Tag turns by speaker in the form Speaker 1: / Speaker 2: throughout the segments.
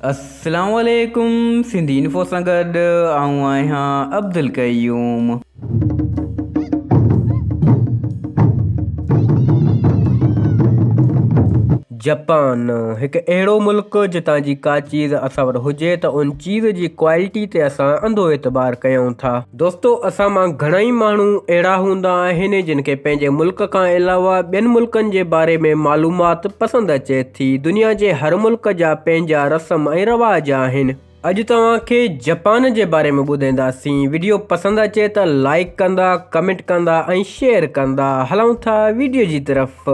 Speaker 1: अस्सलाम वालेकुम। सिंधी इन्फो सां गॾु आऊं आहियां अब्दुल क़यूम। जापान हिकु अहिड़ो मुल्क जितां जी का चीज़ असां वटि हुजे त उन चीज़ जी क्वालिटी ते असां अंधो एतबार कयूं था। दोस्तो, असां मां घणेई माण्हू अहिड़ा हूंदा आहिनि जिन खे पंहिंजे मुल्क खां अलावा ॿियनि मुल्कनि जे बारे में मालूमात पसंदि अचे थी। दुनिया जे हर मुल्क जा पंहिंजा रस्म ऐं रवाज आहिनि। अॼु तव्हांखे जापान जे बारे में ॿुधाईंदासीं। वीडियो पसंदि अचे त लाइक कंदा, कमेंट कंदा ऐं शेयर कंदा। हलूं था वीडियो जी तरफ़।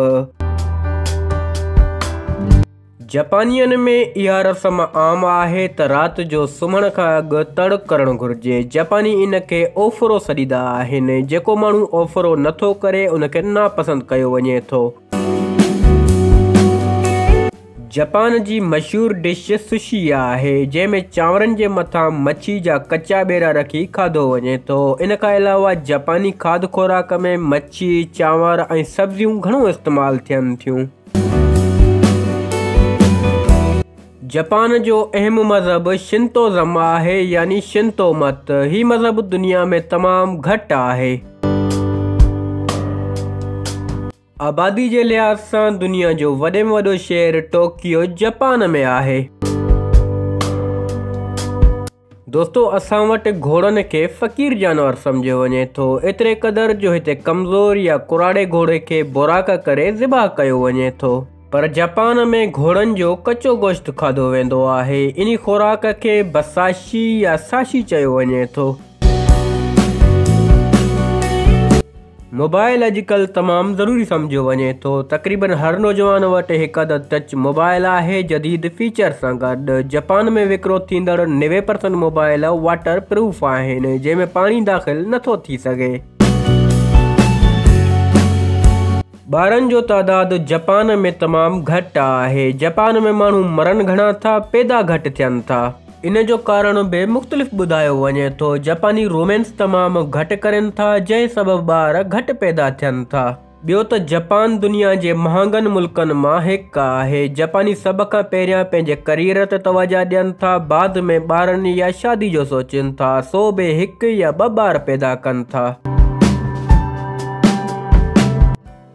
Speaker 1: जापानियुनि में इहा रस्म आम आहे त राति जो सुम्हण खां अॻु तड़ करणु घुरिजे। जापानी इन खे ओफरो सॾींदा आहिनि। जेको माण्हू ओफरो नथो करे उनखे नापसंदि कयो वञे थो। जापान जी मशहूरु डिश सुशी आहे, जंहिंमें चांवरनि जे मथां मच्छी जा कचा ॿेरा रखी खाधो वञे थो। इन खां अलावा जापानी खाध खुराक में मच्छी, चांवर ऐं सब्जियूं घणो इस्तेमालु थियनि थियूं। जापान जो अहम मज़हब शिंतोज़म आहे, यानी शिंतो मत। ही मज़हब दुनिया में तमामु घटि आहे। आबादी जे लिहाज़ सां दुनिया जो वॾे में वॾो शहर टोक्यो जापान में आहे। दोस्तो, असां वटि घोड़नि खे फ़क़ीर जानवर सम्झियो वञे थो, एतिरे क़दुरु जो हिते कमज़ोर या कुराड़े घोड़े खे बुराक करे ज़िबा कयो वञे थो। पर जापान में घोड़नि जो कचो गोश्त खाधो वेंदो आहे। इन खुराक खे बसाशी या साशी चयो वञे थो। मोबाइल अॼुकल्ह तमामु ज़रूरी सम्झियो वञे थो। तक़रीबन हर नौजवान वटि हिकु अदद टच मोबाइल आहे, जदीद फीचर सां गॾु। जापान में विकिरो थींदड़ 90% मोबाइल वाटर प्रूफ आहिनि, जंहिंमें पाणी दाख़िल नथो थी सघे। ॿारनि जो तादादु जापान में तमामु घटि आहे। जापान में माण्हू मरनि घणा था, पैदा घटि थियनि था। इन जो कारण बि मुख़्तलिफ़ ॿुधायो वञे थो। जापानी रोमेंस तमामु घटि करनि था, जंहिं सबबु ॿार घटि पैदा थियनि था। ॿियो त जापान दुनिया जे महांगनि मुल्कनि मां हिकु आहे। जापानी सभ खां पहिरियां पंहिंजे करियर ते तवजा ॾियनि था, बाद में ॿारनि या शादी जो सोचनि था, सो बि हिकु या ॿ ॿार पैदा कनि था।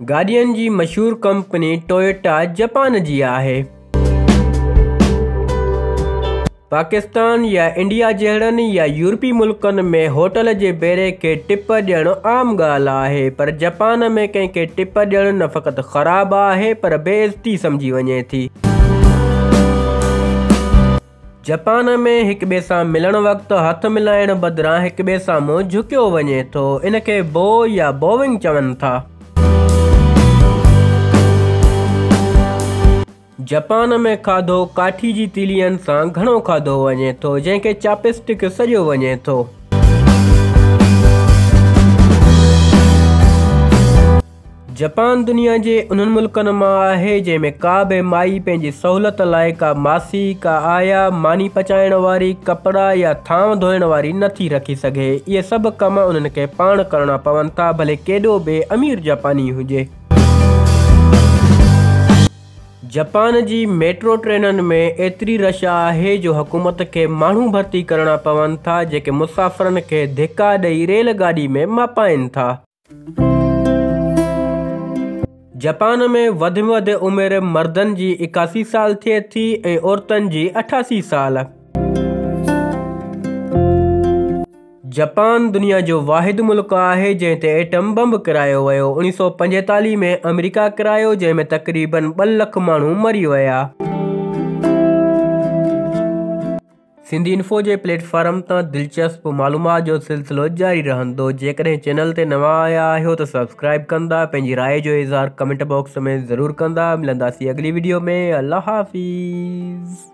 Speaker 1: गाॾियुनि जी मशहूरु कंपनी टोयोटा जापान जी आहे। पाकिस्तान या इंडिया जहिड़नि या यूरोपी मुल्कनि में होटल जे बेरे खे टिप ॾियणु आम ॻाल्हि आहे, पर जापान में कंहिंखे टिप ॾियणु न फ़क़ति ख़राबु आहे पर बेइज़्ती सम्झी वञे थी। जापान में हिक ॿिए सां मिलण वक़्तु हथ मिलाइण बदिरां हिक ॿिए साम्हूं झुकियो वञे थो। इन खे बो या बोविंग चवनि था। जापान में खाधो काठी जी तीलियुनि सां घणो खाधो वञे थो, जंहिंखे चापस्टिक सॾियो वञे थो। जापान दुनिया जे उन्हनि मुल्कनि मां आहे जंहिंमें का बि माई पंहिंजी सहूलियत लाइ का मासी, का आया, मानी पचाइण वारी, कपिड़ा या थांव धोइण वारी नथी रखी सघे। इहे सभु कम उन्हनि खे पाण करणा पवनि था, भले केॾो बि अमीर जापानी हुजे। जापान जी मेट्रो ट्रेननि में एतिरी रश आहे जो हुकूमत खे माण्हू भर्ती करणा पवनि था, जेके मुसाफ़िरनि खे धिका ॾेई रेलगाॾी में मापाइनि था। जापान में वधि में वधि उमिरि मर्दनि जी 81 साल थिए थी ऐं औरतुनि जी 88 साल। जापान दुनिया जो वाहिद मुल्क आहे जंहिं ते एटम बम किरायो वियो। 1945 में अमेरिका किरायो, जंहिं में तक़रीबन 2 लख माण्हू मरी विया। सिंधी इन्फो जे प्लेटफॉर्म तां दिलचस्प मालूमात जो सिलसिलो जारी रहंदो। जेकॾहिं चैनल ते नवां आया आहियो त सब्सक्राइब कंदा, पंहिंजी राय जो इज़हार कमेंट बॉक्स में ज़रूरु कंदा। मिलंदासीं अगली वीडियो में। अल्लाह हाफ़िज़।